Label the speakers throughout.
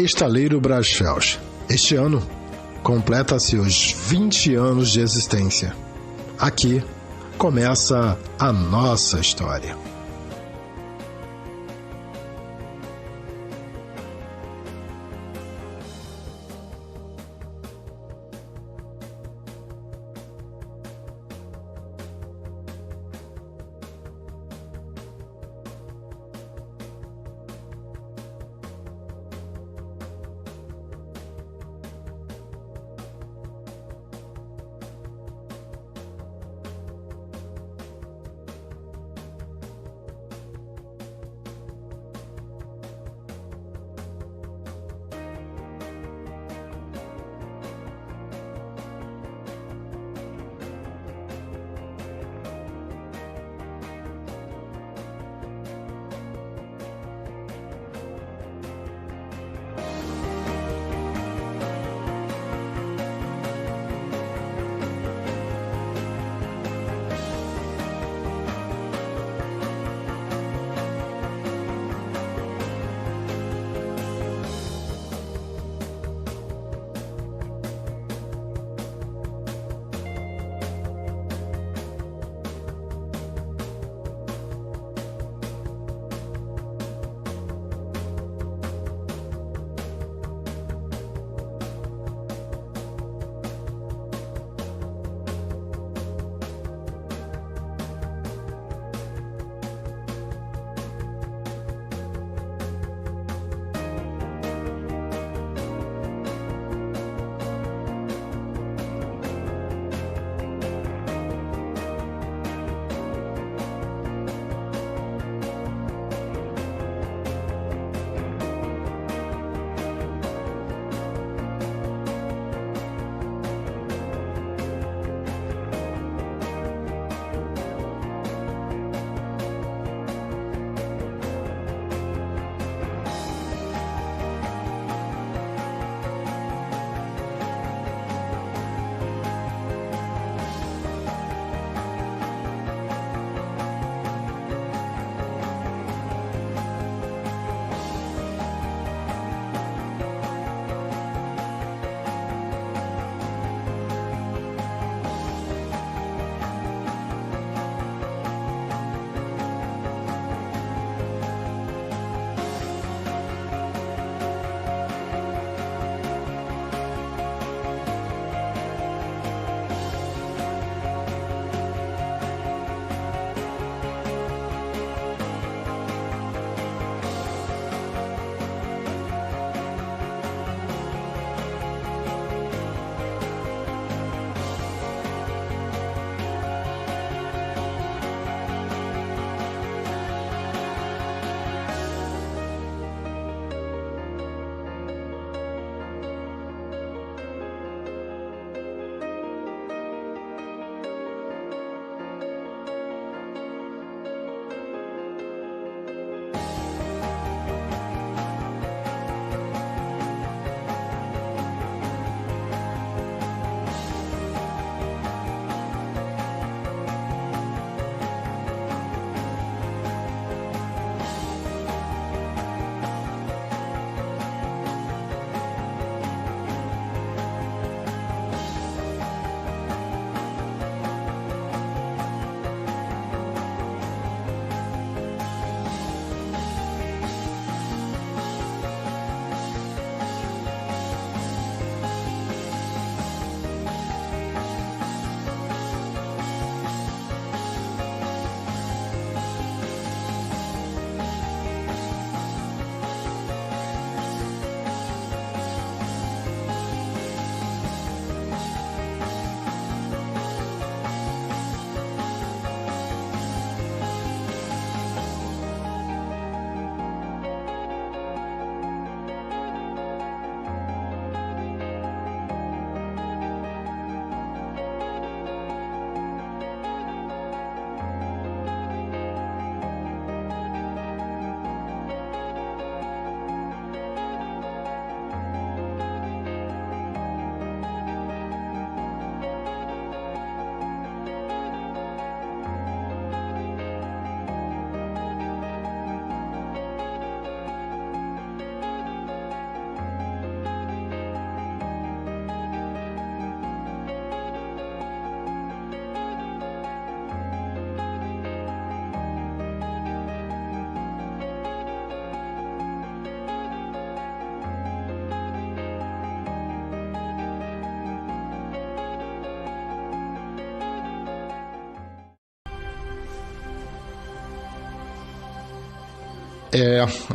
Speaker 1: Estaleiro Brasfels. Este ano, completa-se os 20 anos de existência. Aqui começa a nossa história.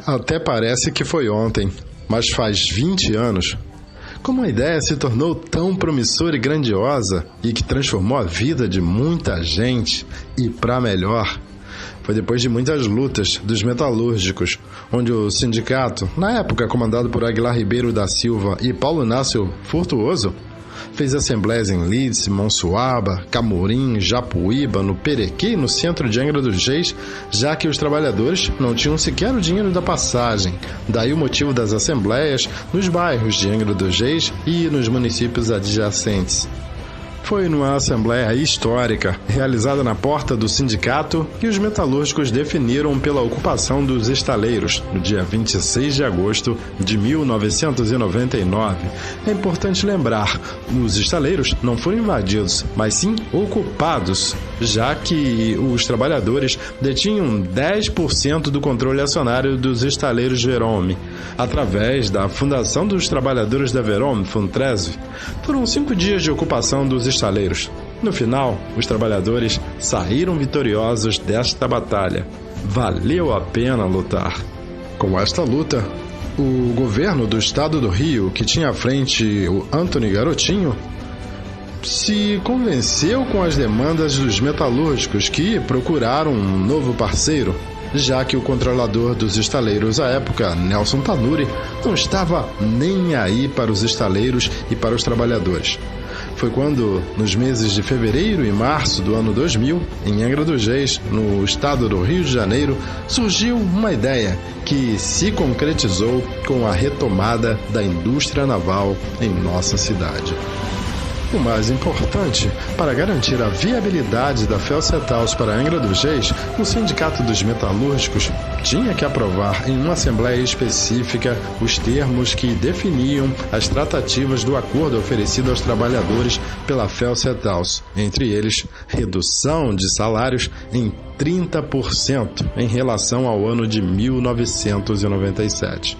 Speaker 1: Até parece que foi ontem, mas faz 20 anos. Como a ideia se tornou tão promissora e grandiosa e que transformou a vida de muita gente e para melhor. Foi depois de muitas lutas dos metalúrgicos, onde o sindicato, na época comandado por Aguilar Ribeiro da Silva e Paulo Inácio Furtuoso, fez assembleias em Lídice, Monsuaba, Camorim, Japuíba, no Perequê e no centro de Angra dos Reis, já que os trabalhadores não tinham sequer o dinheiro da passagem. Daí o motivo das assembleias nos bairros de Angra dos Reis e nos municípios adjacentes. Foi numa assembleia histórica, realizada na porta do sindicato, que os metalúrgicos definiram pela ocupação dos estaleiros, no dia 26 de agosto de 1999. É importante lembrar, os estaleiros não foram invadidos, mas sim ocupados, já que os trabalhadores detinham 10% do controle acionário dos estaleiros Verome, através da Fundação dos Trabalhadores da Verome, Funtresve. Foram 5 dias de ocupação dos estaleiros. No final, os trabalhadores saíram vitoriosos desta batalha. Valeu a pena lutar. Com esta luta, o governo do estado do Rio, que tinha à frente o Antony Garotinho, se convenceu com as demandas dos metalúrgicos que procuraram um novo parceiro, já que o controlador dos estaleiros à época, Nelson Tanuri, não estava nem aí para os estaleiros e para os trabalhadores. Foi quando, nos meses de fevereiro e março do ano 2000, em Angra dos Reis, no estado do Rio de Janeiro, surgiu uma ideia que se concretizou com a retomada da indústria naval em nossa cidade. O mais importante, para garantir a viabilidade da Felcetaus para Angra dos Reis, o Sindicato dos Metalúrgicos tinha que aprovar em uma assembleia específica os termos que definiam as tratativas do acordo oferecido aos trabalhadores pela Felcetaus, entre eles redução de salários em 30% em relação ao ano de 1997.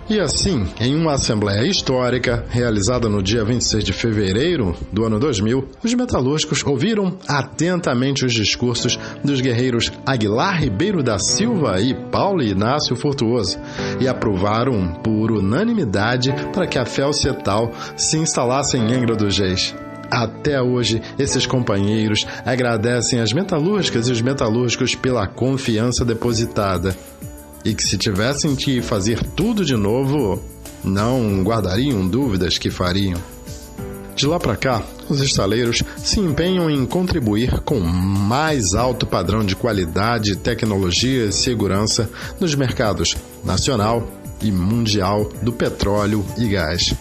Speaker 1: E assim, em uma assembleia histórica, realizada no dia 26 de fevereiro do ano 2000, os metalúrgicos ouviram atentamente os discursos dos guerreiros Aguilar Ribeiro da Silva e Paulo Inácio Furtuoso e aprovaram por unanimidade para que a Felcetal se instalasse em Angra dos Reis. Até hoje, esses companheiros agradecem as metalúrgicas e os metalúrgicos pela confiança depositada. E que se tivessem que fazer tudo de novo, não guardariam dúvidas que fariam. De lá para cá, os estaleiros se empenham em contribuir com o mais alto padrão de qualidade, tecnologia e segurança nos mercados nacional e mundial do petróleo e gás.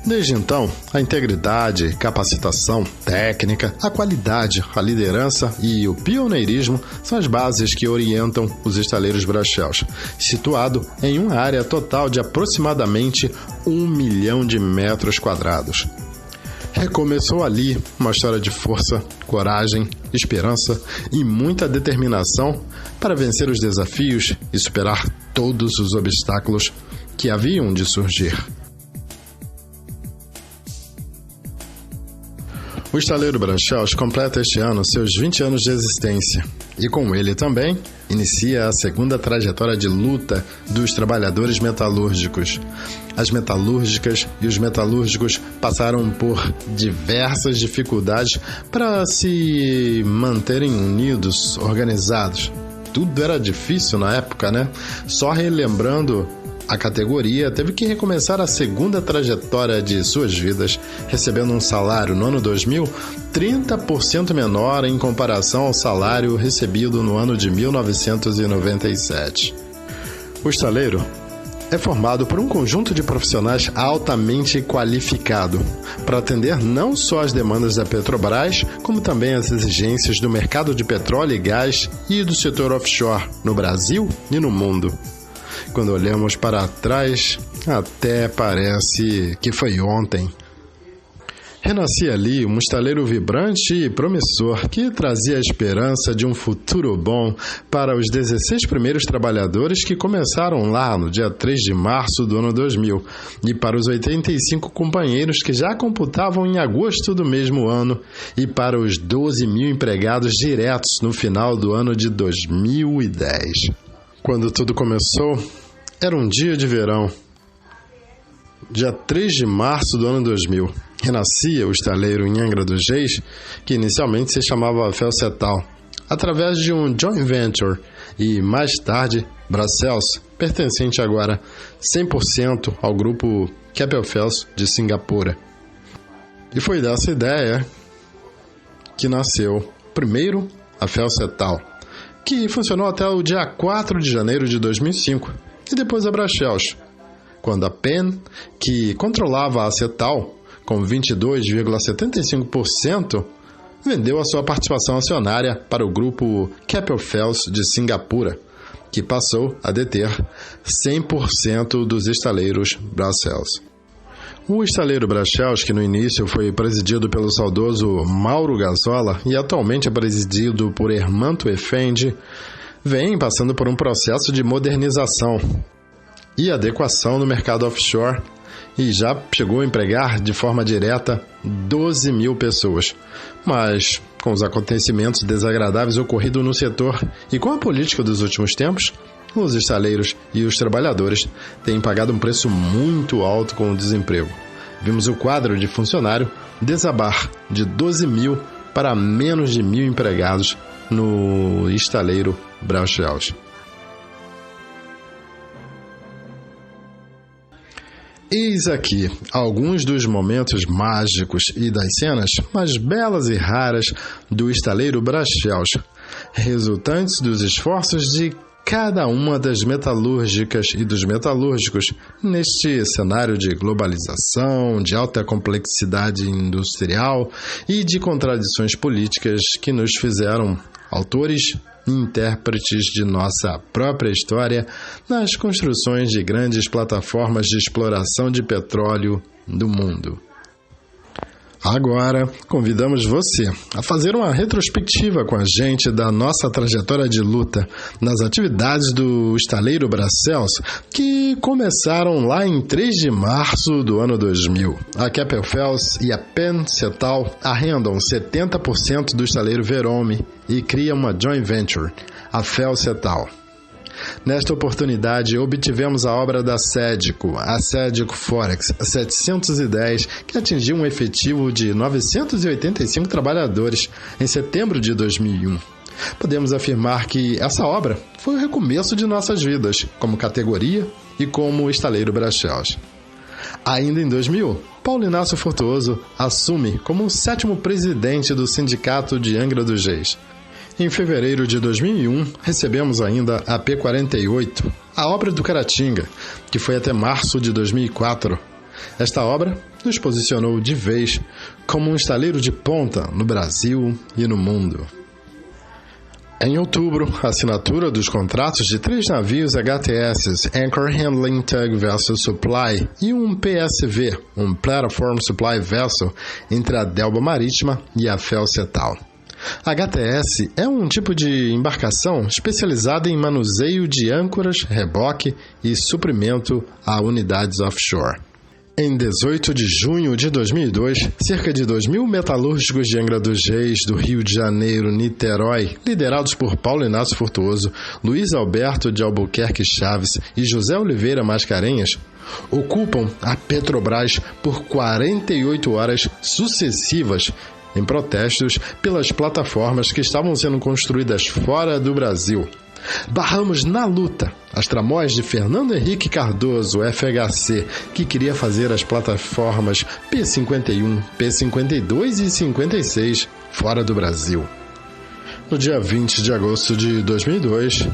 Speaker 1: Desde então, a integridade, capacitação técnica, a qualidade, a liderança e o pioneirismo são as bases que orientam os estaleiros Brachéus, situado em uma área total de aproximadamente 1 milhão de metros quadrados. Recomeçou ali uma história de força, coragem, esperança e muita determinação para vencer os desafios e superar todos os obstáculos que haviam de surgir. O estaleiro Brachéus completa este ano seus 20 anos de existência e, com ele também, inicia a segunda trajetória de luta dos trabalhadores metalúrgicos. As metalúrgicas e os metalúrgicos passaram por diversas dificuldades para se manterem unidos, organizados. Tudo era difícil na época, né? Só relembrando, a categoria teve que recomeçar a segunda trajetória de suas vidas, recebendo um salário no ano 2000 30% menor em comparação ao salário recebido no ano de 1997. O estaleiro é formado por um conjunto de profissionais altamente qualificado para atender não só as demandas da Petrobras, como também as exigências do mercado de petróleo e gás e do setor offshore no Brasil e no mundo. Quando olhamos para trás, até parece que foi ontem. Renascia ali um estaleiro vibrante e promissor que trazia a esperança de um futuro bom para os 16 primeiros trabalhadores que começaram lá no dia 3 de março do ano 2000 e para os 85 companheiros que já computavam em agosto do mesmo ano e para os 12 mil empregados diretos no final do ano de 2010. Quando tudo começou, era um dia de verão. Dia 3 de março do ano 2000, renascia o estaleiro em Angra dos Reis, que inicialmente se chamava Felcetal, através de um joint venture e, mais tarde, Bracels, pertencente agora 100% ao grupo Keppel FELS de Singapura. E foi dessa ideia que nasceu, primeiro, a Felcetal, que funcionou até o dia 4 de janeiro de 2005, e depois a Bracels, quando a PEN, que controlava a Cetal com 22,75%, vendeu a sua participação acionária para o grupo Keppel FELS de Singapura, que passou a deter 100% dos estaleiros Bracels. O estaleiro Bracels, que no início foi presidido pelo saudoso Mauro Gazzola e atualmente é presidido por Hermanto Effendi, vem passando por um processo de modernização e adequação no mercado offshore e já chegou a empregar de forma direta 12 mil pessoas. Mas, com os acontecimentos desagradáveis ocorridos no setor e com a política dos últimos tempos, os estaleiros e os trabalhadores têm pagado um preço muito alto com o desemprego. Vimos o quadro de funcionário desabar de 12 mil para menos de 1.000 empregados no estaleiro Bracels. Eis aqui alguns dos momentos mágicos e das cenas mais belas e raras do estaleiro Bracels, resultantes dos esforços de cada uma das metalúrgicas e dos metalúrgicos neste cenário de globalização, de alta complexidade industrial e de contradições políticas que nos fizeram autores e intérpretes de nossa própria história nas construções de grandes plataformas de exploração de petróleo do mundo. Agora, convidamos você a fazer uma retrospectiva com a gente da nossa trajetória de luta nas atividades do estaleiro Bracels, que começaram lá em 3 de março do ano 2000. A Keppel FELS e a PEN Cetal arrendam 70% do estaleiro Verome e criam uma joint venture, a Felcetal. Nesta oportunidade, obtivemos a obra da Sédico, a Sédico Forex 710, que atingiu um efetivo de 985 trabalhadores em setembro de 2001. Podemos afirmar que essa obra foi o recomeço de nossas vidas, como categoria e como estaleiro Bracels. Ainda em 2000, Paulo Inácio Frutuoso assume como o 7º presidente do Sindicato de Angra dos Reis. Em fevereiro de 2001, recebemos ainda a P-48, a obra do Caratinga, que foi até março de 2004. Esta obra nos posicionou de vez como um estaleiro de ponta no Brasil e no mundo. Em outubro, a assinatura dos contratos de 3 navios HTS, Anchor Handling Tug Vessel Supply, e um PSV, um Platform Supply Vessel, entre a Delba Marítima e a Felcetal. HTS é um tipo de embarcação especializada em manuseio de âncoras, reboque e suprimento a unidades offshore. Em 18 de junho de 2002, cerca de 2.000 metalúrgicos de Angra dos Reis, do Rio de Janeiro, Niterói, liderados por Paulo Inácio Frutuoso, Luiz Alberto de Albuquerque Chaves e José Oliveira Mascarenhas, ocupam a Petrobras por 48 horas sucessivas em protestos pelas plataformas que estavam sendo construídas fora do Brasil. Barramos na luta as tramóis de Fernando Henrique Cardoso, FHC, que queria fazer as plataformas P51, P52 e 56 fora do Brasil. No dia 20 de agosto de 2002,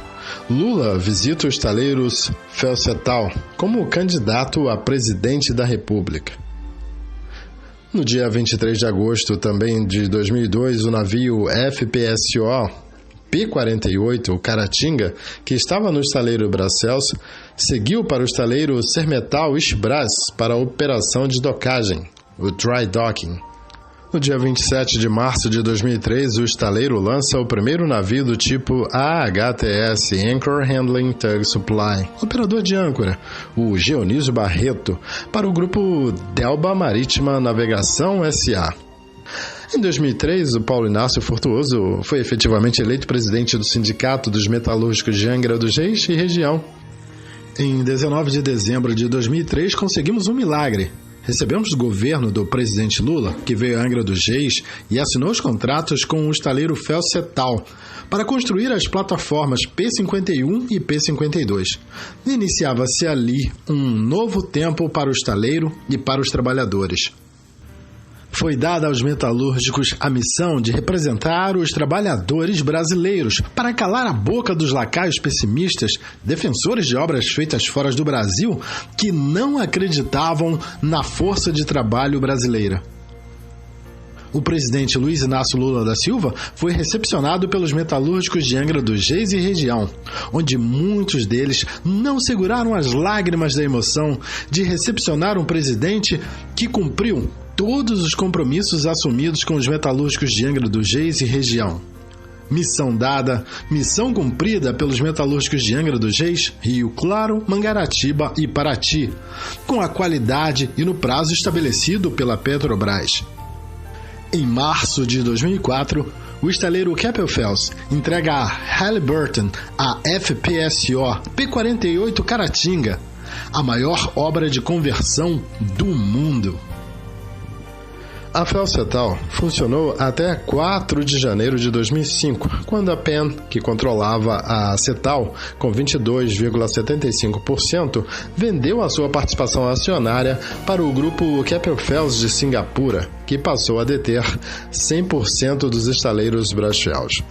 Speaker 1: Lula visita os estaleiros Felcetal como candidato a presidente da República. No dia 23 de agosto também de 2002, o navio FPSO P-48, o Caratinga, que estava no estaleiro Bracels, seguiu para o estaleiro Sermetal Isbras para a operação de docagem, o dry docking. No dia 27 de março de 2003, o estaleiro lança o primeiro navio do tipo AHTS, Anchor Handling Tug Supply, operador de âncora, o Geonísio Barreto, para o grupo Delba Marítima Navegação S.A. Em 2003, o Paulo Inácio Frutuoso foi efetivamente eleito presidente do Sindicato dos Metalúrgicos de Angra dos Reis e região. Em 19 de dezembro de 2003, conseguimos um milagre. Recebemos do governo do presidente Lula, que veio a Angra dos Reis e assinou os contratos com o estaleiro Fels-Cetal para construir as plataformas P51 e P52. Iniciava-se ali um novo tempo para o estaleiro e para os trabalhadores. Foi dada aos metalúrgicos a missão de representar os trabalhadores brasileiros para calar a boca dos lacaios pessimistas, defensores de obras feitas fora do Brasil, que não acreditavam na força de trabalho brasileira. O presidente Luiz Inácio Lula da Silva foi recepcionado pelos metalúrgicos de Angra dos Reis e região, onde muitos deles não seguraram as lágrimas da emoção de recepcionar um presidente que cumpriu todos os compromissos assumidos com os metalúrgicos de Angra dos Reis e região. Missão dada, missão cumprida pelos metalúrgicos de Angra dos Reis, Rio Claro, Mangaratiba e Paraty, com a qualidade e no prazo estabelecido pela Petrobras. Em março de 2004, o estaleiro Keppel-FELS entrega a Halliburton a FPSO P-48 Caratinga, a maior obra de conversão do mundo. A Fels-Cetal funcionou até 4 de janeiro de 2005, quando a PEN, que controlava a Cetal com 22,75%, vendeu a sua participação acionária para o grupo Keppel-FELS de Singapura, que passou a deter 100% dos estaleiros Brasfels.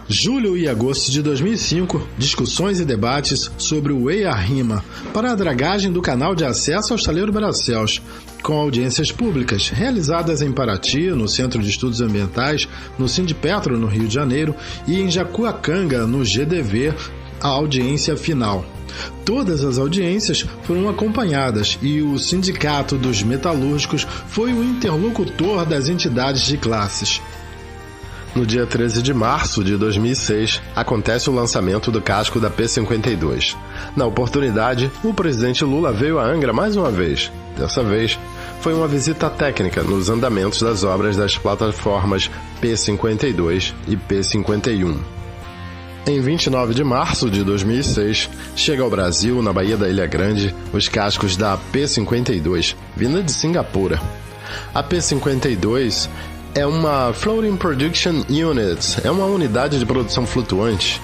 Speaker 1: Julho e agosto de 2005, discussões e debates sobre o EIA-RIMA para a dragagem do canal de acesso ao estaleiro Brasfels, com audiências públicas realizadas em Paraty, no Centro de Estudos Ambientais, no Sindipetro, no Rio de Janeiro, e em Jacuacanga, no GDV, a audiência final. Todas as audiências foram acompanhadas e o Sindicato dos Metalúrgicos foi o interlocutor das entidades de classes. No dia 13 de março de 2006, acontece o lançamento do casco da P-52. Na oportunidade, o presidente Lula veio a Angra mais uma vez. Dessa vez, foi uma visita técnica nos andamentos das obras das plataformas P-52 e P-51. Em 29 de março de 2006, chega ao Brasil, na Baía da Ilha Grande, os cascos da P-52, vinda de Singapura. A P-52 é uma Floating Production Unit, é uma unidade de produção flutuante.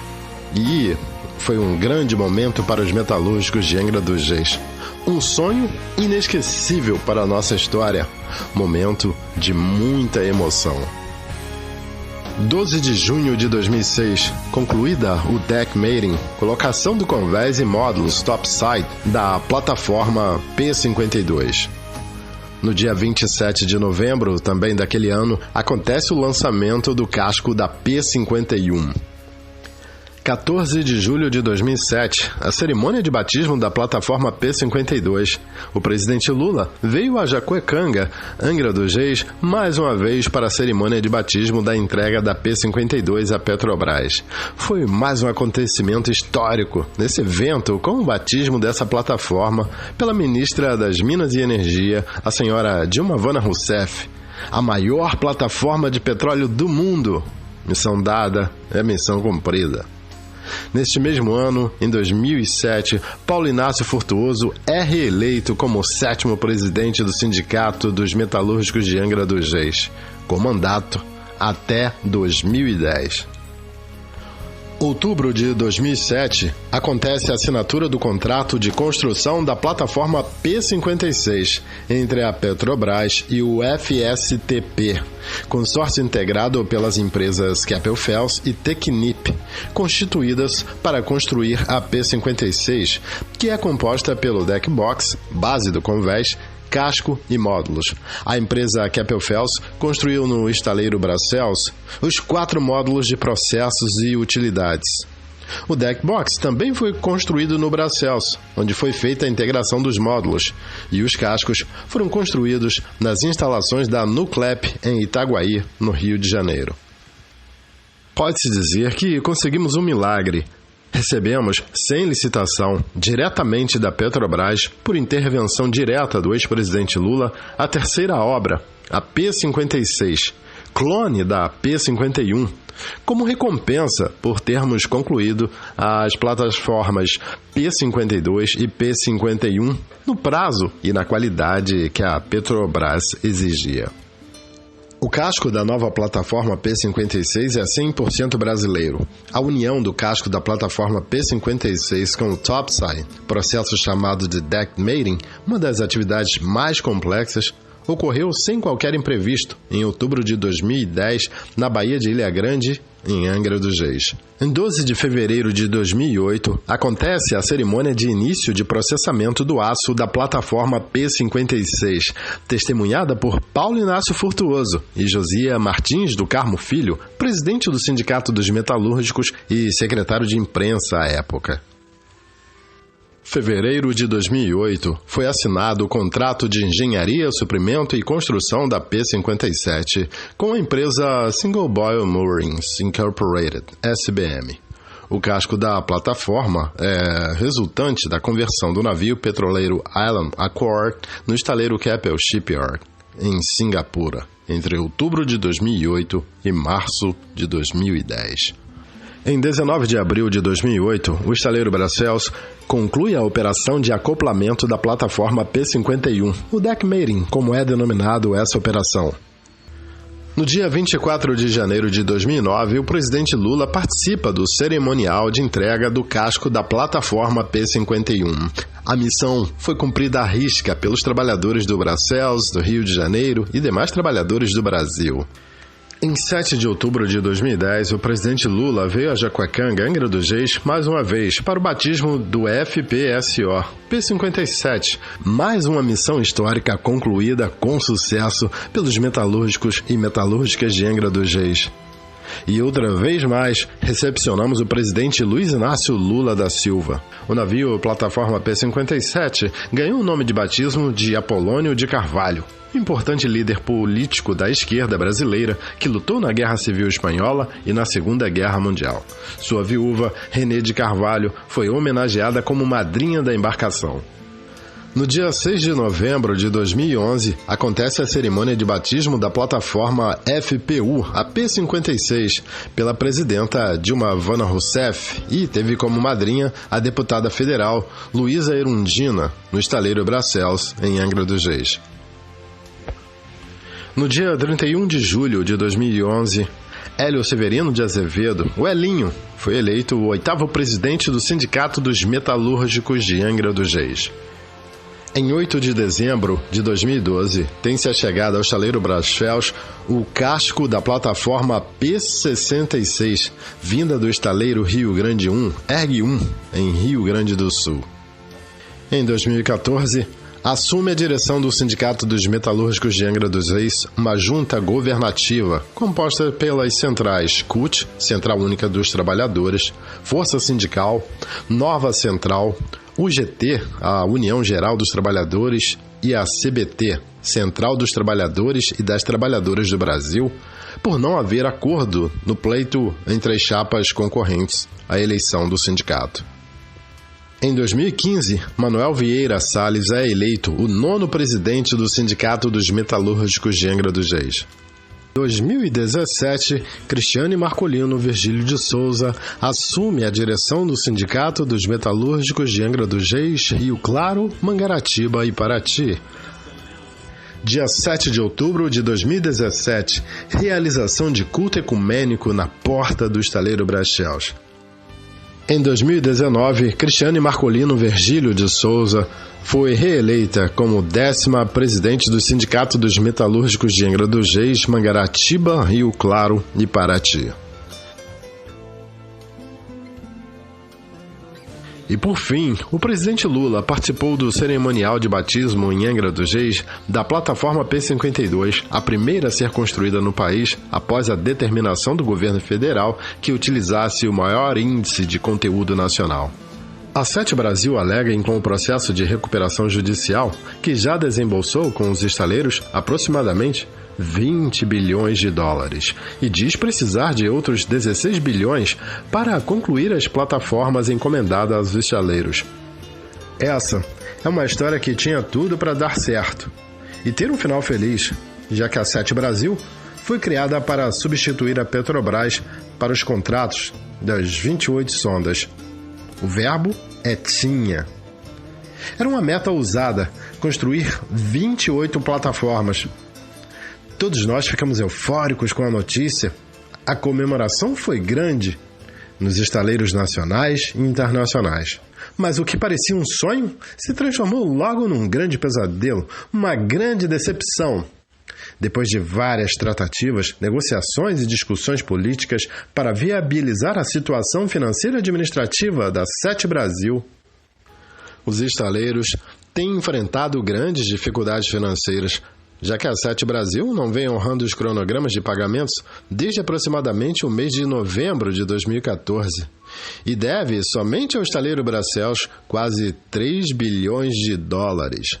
Speaker 1: E foi um grande momento para os metalúrgicos de Angra dos Reis. Um sonho inesquecível para a nossa história. Momento de muita emoção. 12 de junho de 2006, concluída o deck mating, colocação do convés e módulos topside da plataforma P-52. No dia 27 de novembro, também daquele ano, acontece o lançamento do casco da P-51. 14 de julho de 2007, a cerimônia de batismo da plataforma P-52. O presidente Lula veio a Jacuecanga, Angra dos Reis, mais uma vez para a cerimônia de batismo da entrega da P-52 à Petrobras. Foi mais um acontecimento histórico nesse evento com o batismo dessa plataforma pela ministra das Minas e Energia, a senhora Dilma Vana Rousseff. A maior plataforma de petróleo do mundo. Missão dada é missão cumprida. Neste mesmo ano, em 2007, Paulo Inácio Frutuoso é reeleito como o 7º presidente do Sindicato dos Metalúrgicos de Angra dos Reis, com mandato até 2010. Outubro de 2007, acontece a assinatura do contrato de construção da plataforma P-56 entre a Petrobras e o FSTP, consórcio integrado pelas empresas Keppel-FELS e Technip, constituídas para construir a P-56, que é composta pelo deck box, base do convés, casco e módulos. A empresa Keppel-FELS construiu no estaleiro Brasfels os 4 módulos de processos e utilidades. O deck box também foi construído no Brasfels, onde foi feita a integração dos módulos, e os cascos foram construídos nas instalações da Nuclep em Itaguaí, no Rio de Janeiro. Pode-se dizer que conseguimos um milagre. Recebemos, sem licitação, diretamente da Petrobras, por intervenção direta do ex-presidente Lula, a terceira obra, a P-56, clone da P-51, como recompensa por termos concluído as plataformas P-52 e P-51 no prazo e na qualidade que a Petrobras exigia. O casco da nova plataforma P-56 é 100% brasileiro. A união do casco da plataforma P-56 com o topside, processo chamado de deck mating, uma das atividades mais complexas, ocorreu sem qualquer imprevisto em outubro de 2010 na Baía de Ilha Grande, em Angra dos Reis. Em 12 de fevereiro de 2008, acontece a cerimônia de início de processamento do aço da plataforma P-56, testemunhada por Paulo Inácio Furtuoso e Josia Martins do Carmo Filho, presidente do Sindicato dos Metalúrgicos e secretário de imprensa à época. Fevereiro de 2008, foi assinado o contrato de engenharia, suprimento e construção da P-57 com a empresa Single Boil Moorings Incorporated, SBM. O casco da plataforma é resultante da conversão do navio petroleiro Island Accord no estaleiro Keppel Shipyard, em Singapura, entre outubro de 2008 e março de 2010. Em 19 de abril de 2008, o estaleiro Bracels conclui a operação de acoplamento da plataforma P-51, o deck mating, como é denominado essa operação. No dia 24 de janeiro de 2009, o presidente Lula participa do cerimonial de entrega do casco da plataforma P-51. A missão foi cumprida à risca pelos trabalhadores do Bracels, do Rio de Janeiro e demais trabalhadores do Brasil. Em 7 de outubro de 2010, o presidente Lula veio a Jacuecanga, Angra dos Reis, mais uma vez, para o batismo do FPSO P-57, mais uma missão histórica concluída com sucesso pelos metalúrgicos e metalúrgicas de Angra dos Reis. E outra vez mais, recepcionamos o presidente Luiz Inácio Lula da Silva. O navio plataforma P-57 ganhou o nome de batismo de Apolônio de Carvalho, importante líder político da esquerda brasileira que lutou na Guerra Civil Espanhola e na Segunda Guerra Mundial. Sua viúva, Renê de Carvalho, foi homenageada como madrinha da embarcação. No dia 6 de novembro de 2011, acontece a cerimônia de batismo da plataforma FPU, a P-56, pela presidenta Dilma Vana Rousseff e teve como madrinha a deputada federal Luísa Erundina, no estaleiro Bracels, em Angra dos Reis. No dia 31 de julho de 2011, Hélio Severino de Azevedo, o Elinho, foi eleito o 8º presidente do Sindicato dos Metalúrgicos de Angra dos Reis. Em 8 de dezembro de 2012, tem-se achegado ao estaleiro Bracels o casco da plataforma P-66, vinda do estaleiro Rio Grande 1, ERG-1, em Rio Grande do Sul. Em 2014, assume a direção do Sindicato dos Metalúrgicos de Angra dos Reis uma junta governativa composta pelas centrais CUT, Central Única dos Trabalhadores, Força Sindical, Nova Central, UGT, a União Geral dos Trabalhadores, e a CBT, Central dos Trabalhadores e das Trabalhadoras do Brasil, por não haver acordo no pleito entre as chapas concorrentes à eleição do sindicato. Em 2015, Manuel Vieira Salles é eleito o 9º presidente do Sindicato dos Metalúrgicos de Angra dos Reis. Em 2017, Cristiane Marcolino Virgílio de Souza assume a direção do Sindicato dos Metalúrgicos de Angra dos Reis, Rio Claro, Mangaratiba e Paraty. Dia 7 de outubro de 2017, realização de culto ecumênico na porta do estaleiro Bracels. Em 2019, Cristiane Marcolino Virgílio de Souza foi reeleita como 10ª presidente do Sindicato dos Metalúrgicos de Angra dos Reis, Mangaratiba, Rio Claro e Paraty. E por fim, o presidente Lula participou do cerimonial de batismo em Angra dos Reis da plataforma P-52, a primeira a ser construída no país após a determinação do governo federal que utilizasse o maior índice de conteúdo nacional. A Sete Brasil alega com o processo de recuperação judicial que já desembolsou com os estaleiros aproximadamente 20 bilhões de dólares e diz precisar de outros 16 bilhões para concluir as plataformas encomendadas aos estaleiros. Essa é uma história que tinha tudo para dar certo e ter um final feliz, já que a Sete Brasil foi criada para substituir a Petrobras para os contratos das 28 sondas. O verbo é tinha. Era uma meta ousada, construir 28 plataformas. Todos nós ficamos eufóricos com a notícia. A comemoração foi grande nos estaleiros nacionais e internacionais. Mas o que parecia um sonho se transformou logo num grande pesadelo, uma grande decepção. Depois de várias tratativas, negociações e discussões políticas para viabilizar a situação financeira e administrativa da Sete Brasil, os estaleiros têm enfrentado grandes dificuldades financeiras, já que a Sete Brasil não vem honrando os cronogramas de pagamentos desde aproximadamente o mês de novembro de 2014 e deve somente ao estaleiro Bracels quase 3 bilhões de dólares.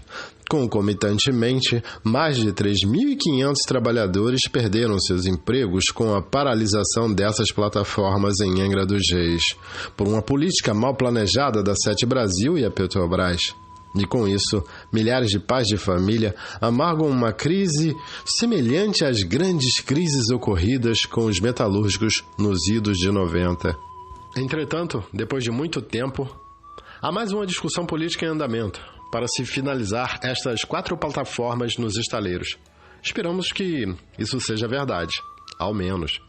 Speaker 1: Concomitantemente, mais de 3.500 trabalhadores perderam seus empregos com a paralisação dessas plataformas em Angra dos Reis, por uma política mal planejada da Sete Brasil e a Petrobras. E com isso, milhares de pais de família amargam uma crise semelhante às grandes crises ocorridas com os metalúrgicos nos idos de 90. Entretanto, depois de muito tempo, há mais uma discussão política em andamento para se finalizar estas 4 plataformas nos estaleiros. Esperamos que isso seja verdade, ao menos.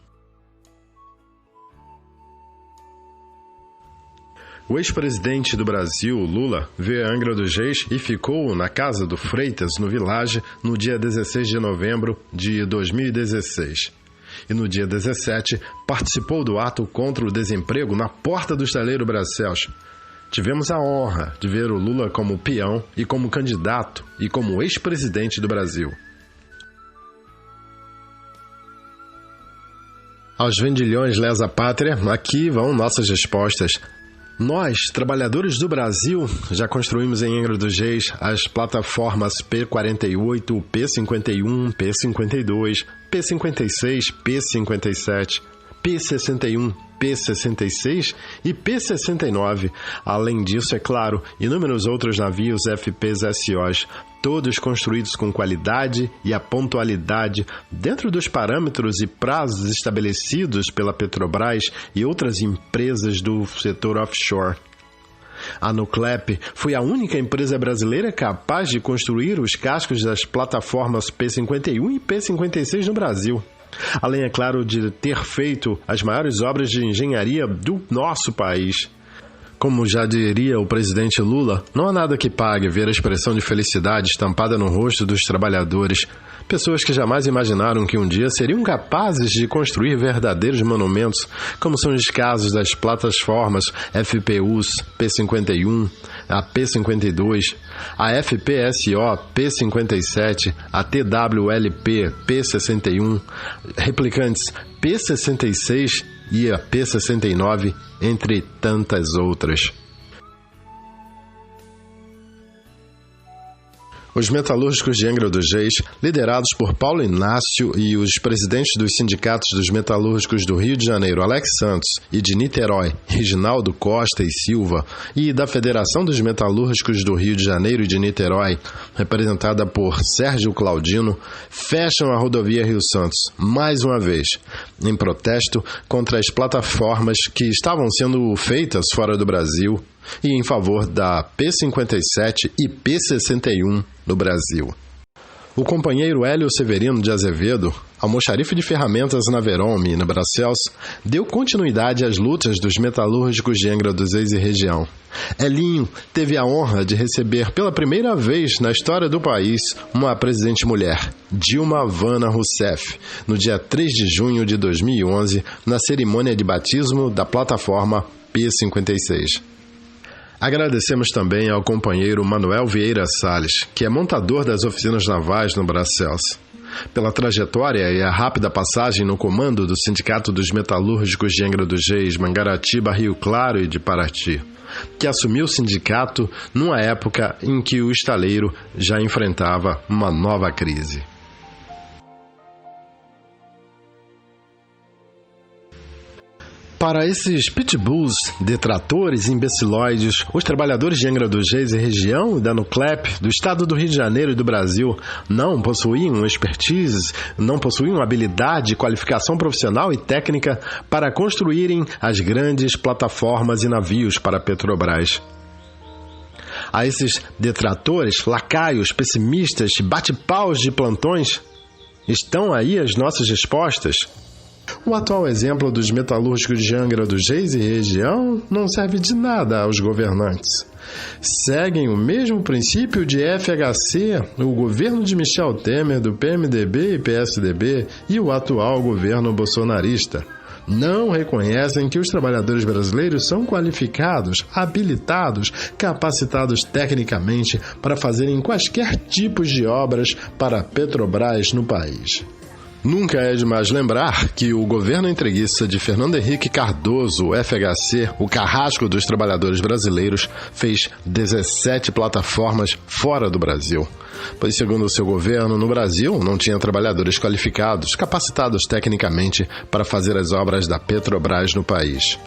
Speaker 1: O ex-presidente do Brasil, Lula, veio a Angra dos Reis e ficou na casa do Freitas, no Village, no dia 16 de novembro de 2016. E no dia 17, participou do ato contra o desemprego na porta do estaleiro Bracels. Tivemos a honra de ver o Lula como peão e como candidato e como ex-presidente do Brasil. Aos vendilhões lesa pátria, aqui vão nossas respostas. Nós, trabalhadores do Brasil, já construímos em Angra dos Reis as plataformas P48, P51, P52, P56, P57, P61, P66 e P69. Além disso, é claro, inúmeros outros navios FPSOs, todos construídos com qualidade e a pontualidade dentro dos parâmetros e prazos estabelecidos pela Petrobras e outras empresas do setor offshore. A Nuclep foi a única empresa brasileira capaz de construir os cascos das plataformas P51 e P56 no Brasil. Além, é claro, de ter feito as maiores obras de engenharia do nosso país. Como já diria o presidente Lula, não há nada que pague ver a expressão de felicidade estampada no rosto dos trabalhadores, pessoas que jamais imaginaram que um dia seriam capazes de construir verdadeiros monumentos, como são os casos das plataformas FPUs P51, a P52, a FPSO P57, a TWLP P61, replicantes P66 e a P69, entre tantas outras. Os metalúrgicos de Angra dos Reis, liderados por Paulo Inácio e os presidentes dos sindicatos dos metalúrgicos do Rio de Janeiro, Alex Santos, e de Niterói, Reginaldo Costa e Silva, e da Federação dos Metalúrgicos do Rio de Janeiro e de Niterói, representada por Sérgio Claudino, fecham a rodovia Rio Santos, mais uma vez, em protesto contra as plataformas que estavam sendo feitas fora do Brasil e em favor da P57 e P61 no Brasil. O companheiro Hélio Severino de Azevedo, almoxarife de ferramentas na Verome, no Bracels, deu continuidade às lutas dos metalúrgicos de Angra dos Reis e região. Elinho teve a honra de receber pela primeira vez na história do país uma presidente mulher, Dilma Vana Rousseff, no dia 3 de junho de 2011, na cerimônia de batismo da plataforma P56. Agradecemos também ao companheiro Manuel Vieira Salles, que é montador das oficinas navais no Bracels, pela trajetória e a rápida passagem no comando do Sindicato dos Metalúrgicos de Angra dos Reis, Mangaratiba, Rio Claro e de Paraty, que assumiu o sindicato numa época em que o estaleiro já enfrentava uma nova crise. Para esses pitbulls, detratores, imbecilóides, os trabalhadores de Angra dos Reis e região da Nuclep, do estado do Rio de Janeiro e do Brasil, não possuíam expertise, não possuíam habilidade, qualificação profissional e técnica para construírem as grandes plataformas e navios para a Petrobras. A esses detratores, lacaios, pessimistas, bate-paus de plantões, estão aí as nossas respostas. O atual exemplo dos metalúrgicos de Angra dos Reis e região não serve de nada aos governantes. Seguem o mesmo princípio de FHC, o governo de Michel Temer, do PMDB e PSDB e o atual governo bolsonarista. Não reconhecem que os trabalhadores brasileiros são qualificados, habilitados, capacitados tecnicamente para fazerem quaisquer tipos de obras para a Petrobras no país. Nunca é demais lembrar que o governo entreguista de Fernando Henrique Cardoso, o FHC, o carrasco dos trabalhadores brasileiros, fez 17 plataformas fora do Brasil. Pois, segundo o seu governo, no Brasil não tinha trabalhadores qualificados, capacitados tecnicamente para fazer as obras da Petrobras no país.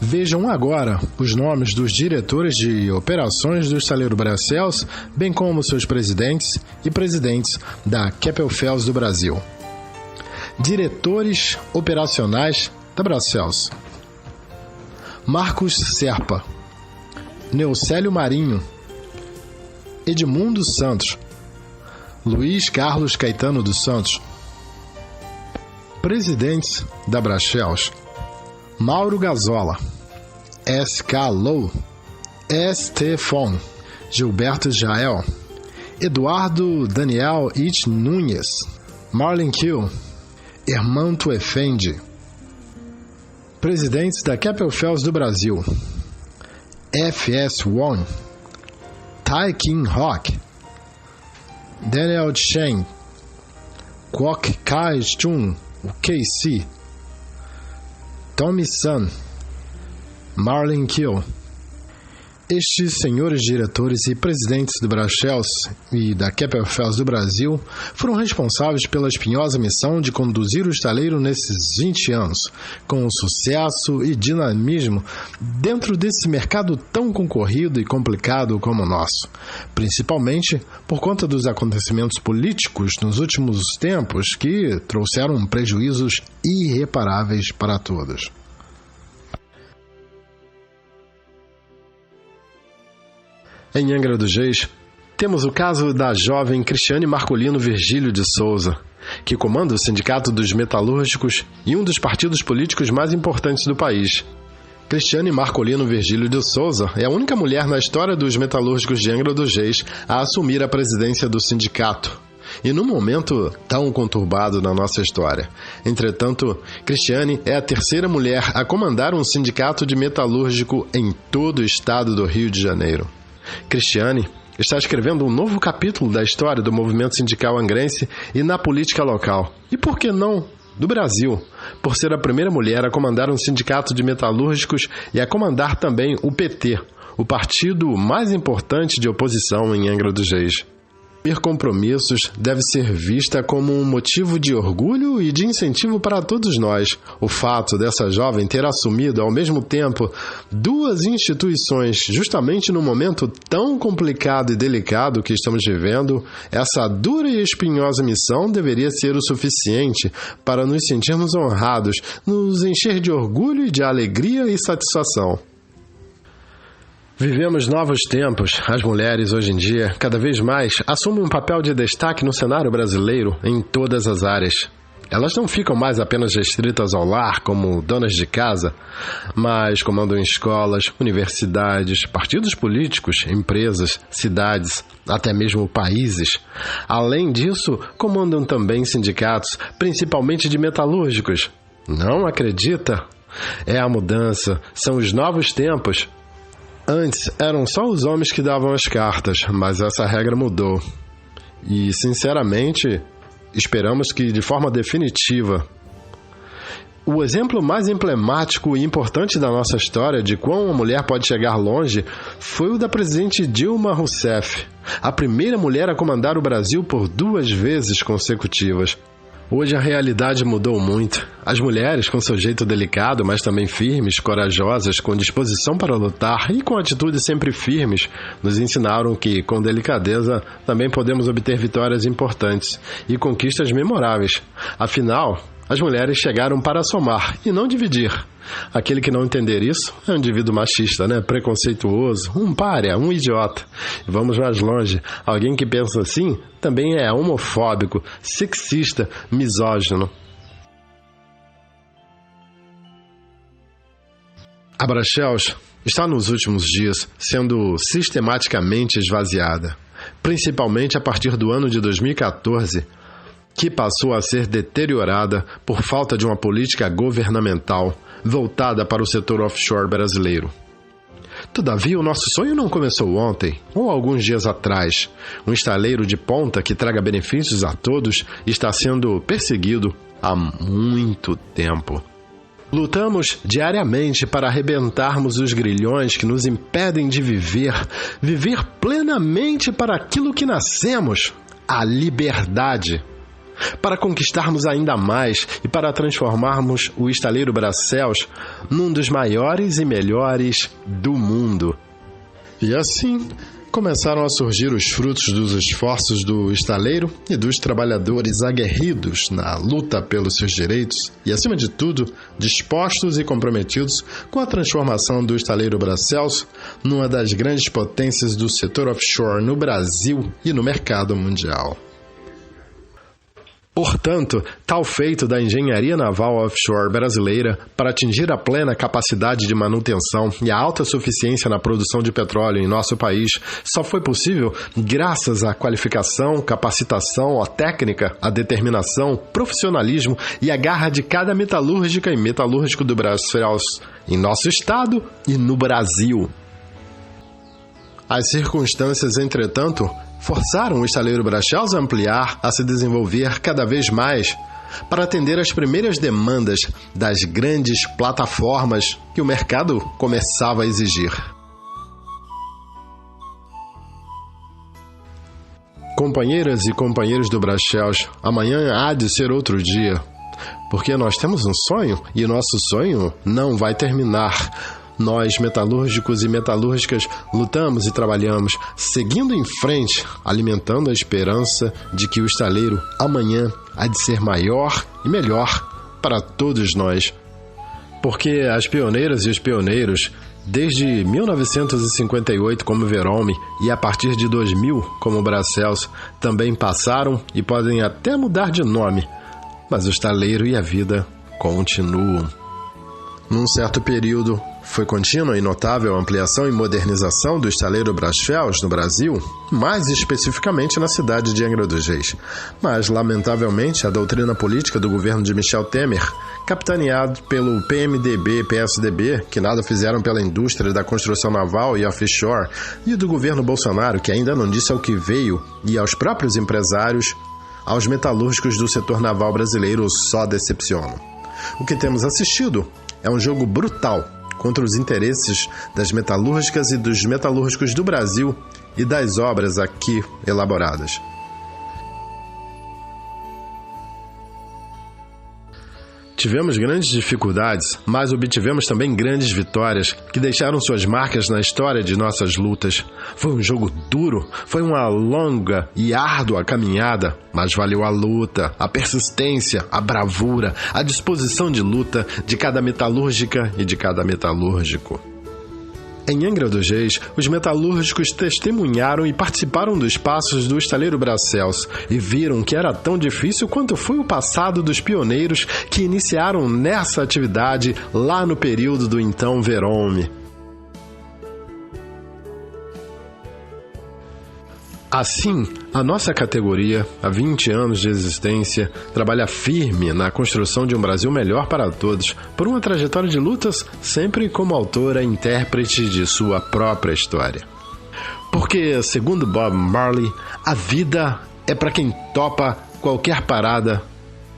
Speaker 1: Vejam agora os nomes dos diretores de operações do estaleiro Bracels, bem como seus presidentes e presidentes da Keppel-FELS do Brasil. Diretores operacionais da Bracels: Marcos Serpa, Neucélio Marinho, Edmundo Santos, Luiz Carlos Caetano dos Santos. Presidentes da Bracels: Mauro Gazola, SK Low, Estefon, Gilberto Jael, Eduardo Daniel It Nunes, Marlin Kill, Hermanto Efendi. Presidentes da Keppel-FELS do Brasil: FS Won, Tai Kim Hock, Daniel Chen, Kwok Kai Chun, o KC, Tommy Sun, Marlin Kill. Estes senhores diretores e presidentes do Bracels e da Keppel-FELS do Brasil foram responsáveis pela espinhosa missão de conduzir o estaleiro nesses 20 anos, com sucesso e dinamismo dentro desse mercado tão concorrido e complicado como o nosso, principalmente por conta dos acontecimentos políticos nos últimos tempos que trouxeram prejuízos irreparáveis para todos. Em Angra dos Reis, temos o caso da jovem Cristiane Marcolino Virgílio de Souza, que comanda o Sindicato dos Metalúrgicos e um dos partidos políticos mais importantes do país. Cristiane Marcolino Virgílio de Souza é a única mulher na história dos metalúrgicos de Angra dos Reis a assumir a presidência do sindicato, e num momento tão conturbado na nossa história. Entretanto, Cristiane é a terceira mulher a comandar um sindicato de metalúrgico em todo o estado do Rio de Janeiro. Cristiane está escrevendo um novo capítulo da história do movimento sindical angrense e na política local. E por que não do Brasil, por ser a primeira mulher a comandar um sindicato de metalúrgicos e a comandar também o PT, o partido mais importante de oposição em Angra dos Reis. Assumir compromissos deve ser vista como um motivo de orgulho e de incentivo para todos nós. O fato dessa jovem ter assumido ao mesmo tempo duas instituições, justamente no momento tão complicado e delicado que estamos vivendo, essa dura e espinhosa missão deveria ser o suficiente para nos sentirmos honrados, nos encher de orgulho e de alegria e satisfação. Vivemos novos tempos. As mulheres, hoje em dia, cada vez mais, assumem um papel de destaque no cenário brasileiro em todas as áreas. Elas não ficam mais apenas restritas ao lar como donas de casa, mas comandam escolas, universidades, partidos políticos, empresas, cidades, até mesmo países. Além disso, comandam também sindicatos, principalmente de metalúrgicos. Não acredita? É a mudança, são os novos tempos. Antes, eram só os homens que davam as cartas, mas essa regra mudou. E, sinceramente, esperamos que de forma definitiva. O exemplo mais emblemático e importante da nossa história de como uma mulher pode chegar longe foi o da presidente Dilma Rousseff, a primeira mulher a comandar o Brasil por 2 vezes consecutivas. Hoje a realidade mudou muito. As mulheres, com seu jeito delicado, mas também firmes, corajosas, com disposição para lutar e com atitudes sempre firmes, nos ensinaram que, com delicadeza, também podemos obter vitórias importantes e conquistas memoráveis. Afinal, as mulheres chegaram para somar e não dividir. Aquele que não entender isso é um indivíduo machista, preconceituoso, um pária, um idiota. E vamos mais longe, alguém que pensa assim também é homofóbico, sexista, misógino. A Brasels está nos últimos dias sendo sistematicamente esvaziada, principalmente a partir do ano de 2014, que passou a ser deteriorada por falta de uma política governamental voltada para o setor offshore brasileiro. Todavia, o nosso sonho não começou ontem ou alguns dias atrás. Um estaleiro de ponta que traga benefícios a todos está sendo perseguido há muito tempo. Lutamos diariamente para arrebentarmos os grilhões que nos impedem de viver plenamente para aquilo que nascemos, a liberdade. Para conquistarmos ainda mais e para transformarmos o estaleiro Brasels num dos maiores e melhores do mundo. E assim começaram a surgir os frutos dos esforços do estaleiro e dos trabalhadores aguerridos na luta pelos seus direitos e, acima de tudo, dispostos e comprometidos com a transformação do estaleiro Brasels numa das grandes potências do setor offshore no Brasil e no mercado mundial. Portanto, tal feito da engenharia naval offshore brasileira para atingir a plena capacidade de manutenção e a alta suficiência na produção de petróleo em nosso país só foi possível graças à qualificação, capacitação, à técnica, à determinação, profissionalismo e à garra de cada metalúrgica e metalúrgico do Brasels em nosso estado e no Brasil. As circunstâncias, entretanto, forçaram o estaleiro Brasels a ampliar, a se desenvolver cada vez mais para atender às primeiras demandas das grandes plataformas que o mercado começava a exigir. Companheiras e companheiros do Brasels, amanhã há de ser outro dia, porque nós temos um sonho e nosso sonho não vai terminar. Nós, metalúrgicos e metalúrgicas, lutamos e trabalhamos, seguindo em frente, alimentando a esperança de que o estaleiro amanhã há de ser maior e melhor para todos nós. Porque as pioneiras e os pioneiros, desde 1958 como Verome e a partir de 2000 como Brasels, também passaram e podem até mudar de nome, mas o estaleiro e a vida continuam. Num certo período, foi contínua e notável a ampliação e modernização do estaleiro Brasels no Brasil, mais especificamente na cidade de Angra dos Reis. Mas, lamentavelmente, a doutrina política do governo de Michel Temer, capitaneado pelo PMDB e PSDB, que nada fizeram pela indústria da construção naval e offshore, e do governo Bolsonaro, que ainda não disse ao que veio, e aos próprios empresários, aos metalúrgicos do setor naval brasileiro só decepcionam. O que temos assistido é um jogo brutal contra os interesses das metalúrgicas e dos metalúrgicos do Brasil e das obras aqui elaboradas. Tivemos grandes dificuldades, mas obtivemos também grandes vitórias que deixaram suas marcas na história de nossas lutas. Foi um jogo duro, foi uma longa e árdua caminhada, mas valeu a luta, a persistência, a bravura, a disposição de luta de cada metalúrgica e de cada metalúrgico. Em Angra dos Reis, os metalúrgicos testemunharam e participaram dos passos do estaleiro Brasels e viram que era tão difícil quanto foi o passado dos pioneiros que iniciaram nessa atividade lá no período do então Verome. Assim, a nossa categoria, há 20 anos de existência, trabalha firme na construção de um Brasil melhor para todos, por uma trajetória de lutas, sempre como autora e intérprete de sua própria história. Porque, segundo Bob Marley, a vida é para quem topa qualquer parada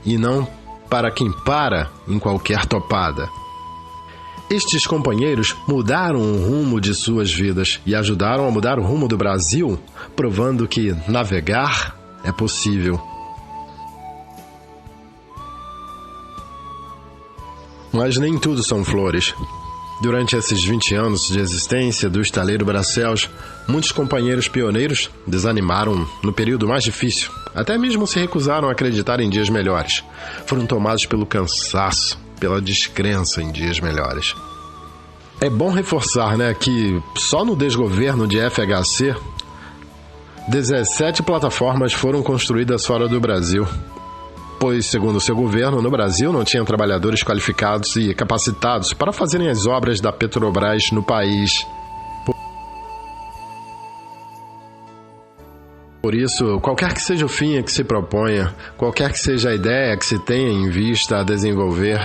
Speaker 1: e não para quem para em qualquer topada. Estes companheiros mudaram o rumo de suas vidas e ajudaram a mudar o rumo do Brasil, provando que navegar é possível. Mas nem tudo são flores. Durante esses 20 anos de existência do Estaleiro Bracells, muitos companheiros pioneiros desanimaram no período mais difícil. Até mesmo se recusaram a acreditar em dias melhores. Foram tomados pelo cansaço, pela descrença em dias melhores. É bom reforçar, que só no desgoverno de FHC, 17 plataformas foram construídas fora do Brasil. Pois, segundo seu governo, no Brasil não tinham trabalhadores qualificados e capacitados para fazerem as obras da Petrobras no país. Por isso, qualquer que seja o fim a que se proponha, qualquer que seja a ideia que se tenha em vista a desenvolver,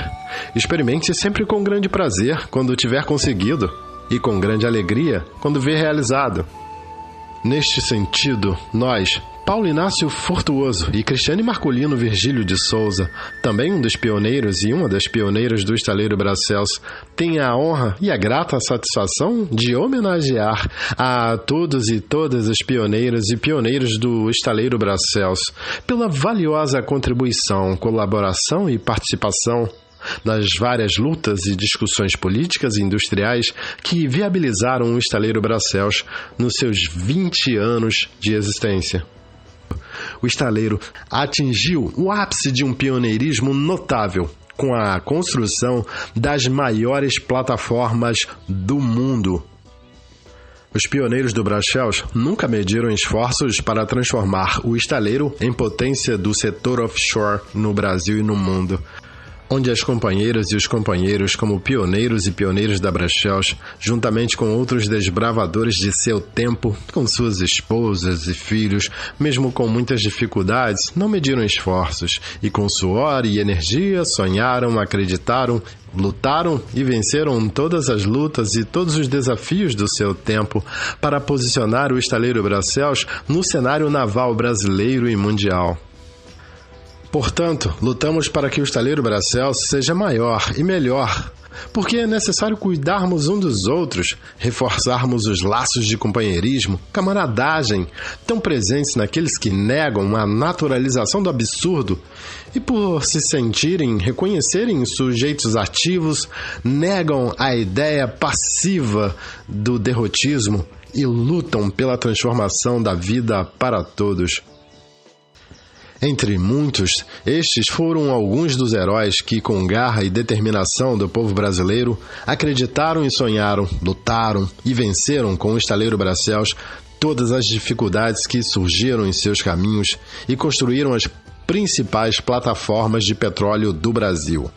Speaker 1: experimente sempre com grande prazer quando tiver conseguido e com grande alegria quando ver realizado. Neste sentido, nós, Paulo Inácio Furtuoso e Cristiane Marcolino Virgílio de Souza, também um dos pioneiros e uma das pioneiras do Estaleiro Bracells, tem a honra e a grata satisfação de homenagear a todos e todas as pioneiras e pioneiros do Estaleiro Bracells pela valiosa contribuição, colaboração e participação nas várias lutas e discussões políticas e industriais que viabilizaram o Estaleiro Bracells nos seus 20 anos de existência. O estaleiro atingiu o ápice de um pioneirismo notável com a construção das maiores plataformas do mundo. Os pioneiros do Bracells nunca mediram esforços para transformar o estaleiro em potência do setor offshore no Brasil e no mundo, onde as companheiras e os companheiros, como pioneiros e pioneiras da Bracells, juntamente com outros desbravadores de seu tempo, com suas esposas e filhos, mesmo com muitas dificuldades, não mediram esforços e com suor e energia sonharam, acreditaram, lutaram e venceram todas as lutas e todos os desafios do seu tempo para posicionar o Estaleiro Bracells no cenário naval brasileiro e mundial. Portanto, lutamos para que o Estaleiro Bracells seja maior e melhor, porque é necessário cuidarmos um dos outros, reforçarmos os laços de companheirismo, camaradagem, tão presentes naqueles que negam a naturalização do absurdo e, por se sentirem, reconhecerem sujeitos ativos, negam a ideia passiva do derrotismo e lutam pela transformação da vida para todos. Entre muitos, estes foram alguns dos heróis que, com garra e determinação do povo brasileiro, acreditaram e sonharam, lutaram e venceram com o Estaleiro Bracells todas as dificuldades que surgiram em seus caminhos e construíram as principais plataformas de petróleo do Brasil.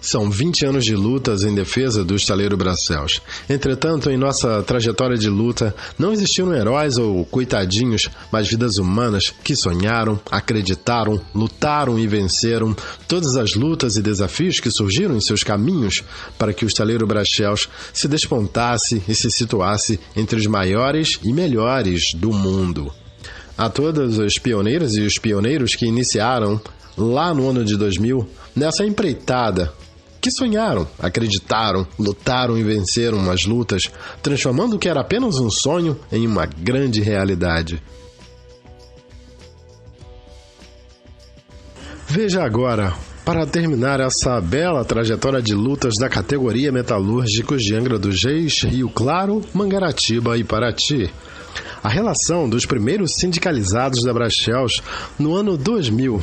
Speaker 1: São 20 anos de lutas em defesa do Estaleiro Bracells. Entretanto, em nossa trajetória de luta, não existiram heróis ou coitadinhos, mas vidas humanas que sonharam, acreditaram, lutaram e venceram todas as lutas e desafios que surgiram em seus caminhos para que o Estaleiro Bracells se despontasse e se situasse entre os maiores e melhores do mundo. A todas as pioneiras e os pioneiros que iniciaram, lá no ano de 2000, nessa empreitada, que sonharam, acreditaram, lutaram e venceram as lutas, transformando o que era apenas um sonho em uma grande realidade. Veja agora, para terminar essa bela trajetória de lutas da categoria Metalúrgicos de Angra dos Reis, Rio Claro, Mangaratiba e Paraty, a relação dos primeiros sindicalizados da Bracells no ano 2000.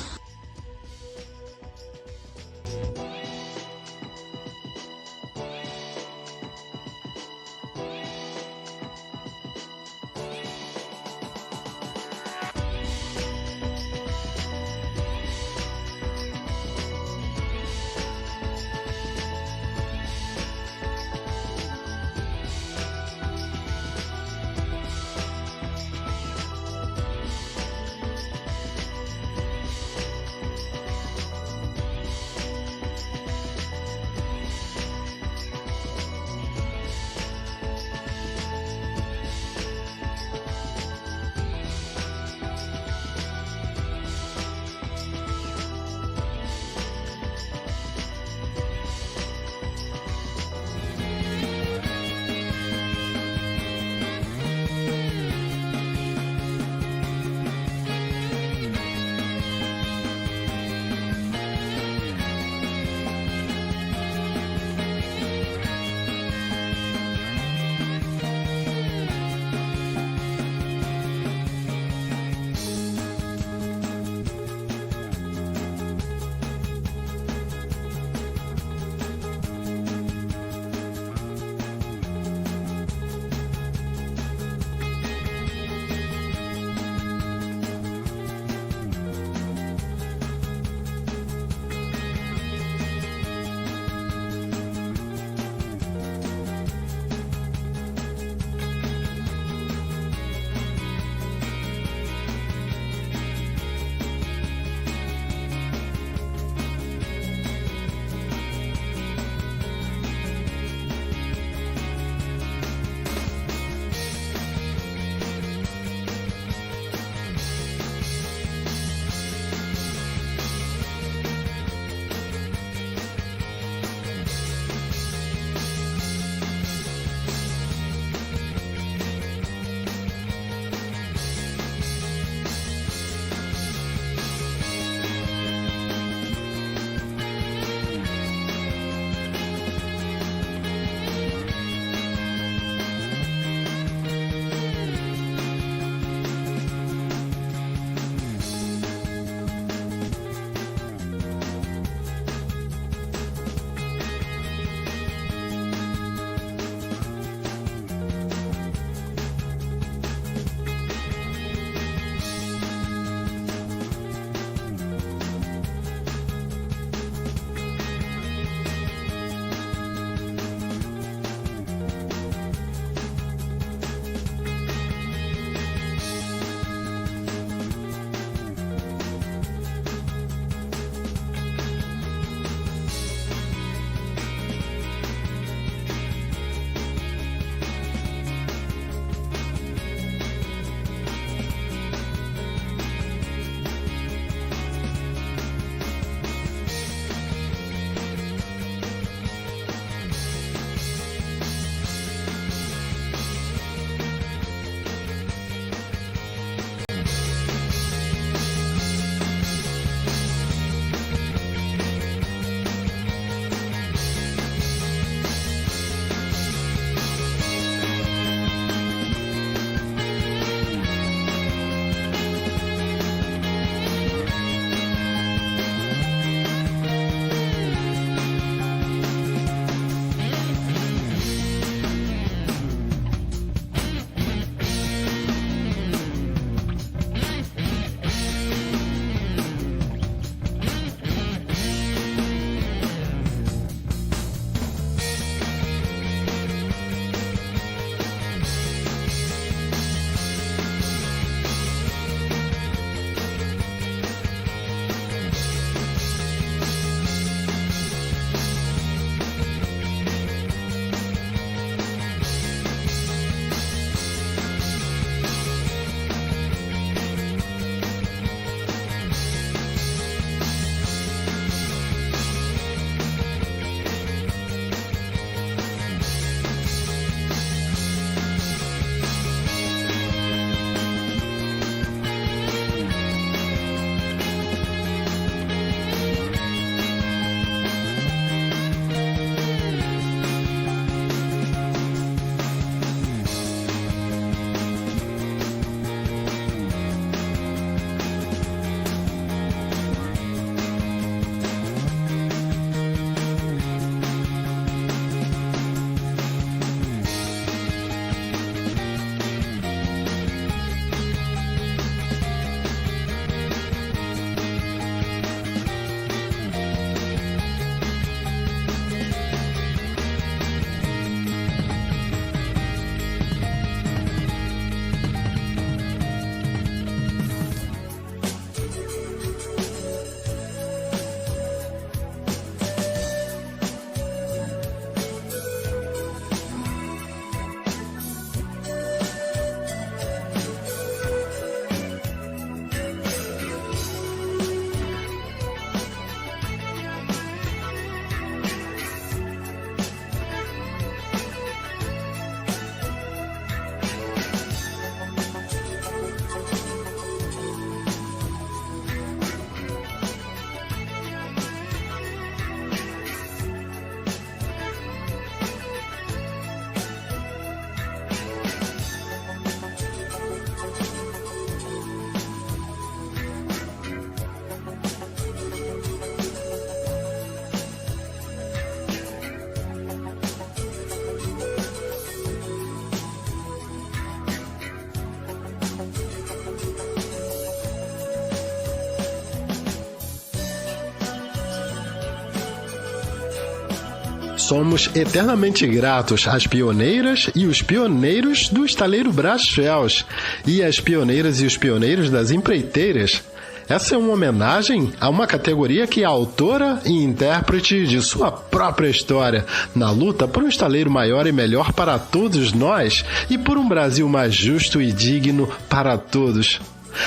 Speaker 1: somos eternamente gratos às pioneiras e os pioneiros do estaleiro Brasfels e às pioneiras e os pioneiros das empreiteiras. Essa é uma homenagem a uma categoria que é autora e intérprete de sua própria história, na luta por um estaleiro maior e melhor para todos nós e por um Brasil mais justo e digno para todos.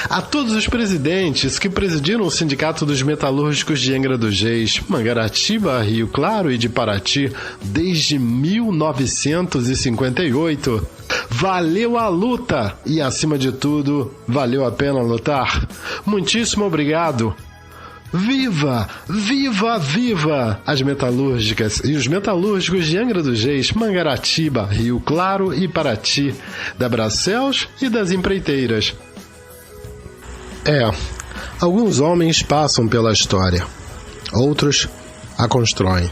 Speaker 1: A todos os presidentes que presidiram o Sindicato dos Metalúrgicos de Angra dos Reis, Mangaratiba, Rio Claro e de Paraty desde 1958. Valeu a luta e, acima de tudo, valeu a pena lutar. Muitíssimo obrigado. Viva! Viva! Viva! As metalúrgicas e os metalúrgicos de Angra dos Reis, Mangaratiba, Rio Claro e Paraty, da Brasfels e das empreiteiras. Alguns homens passam pela história, outros a constroem.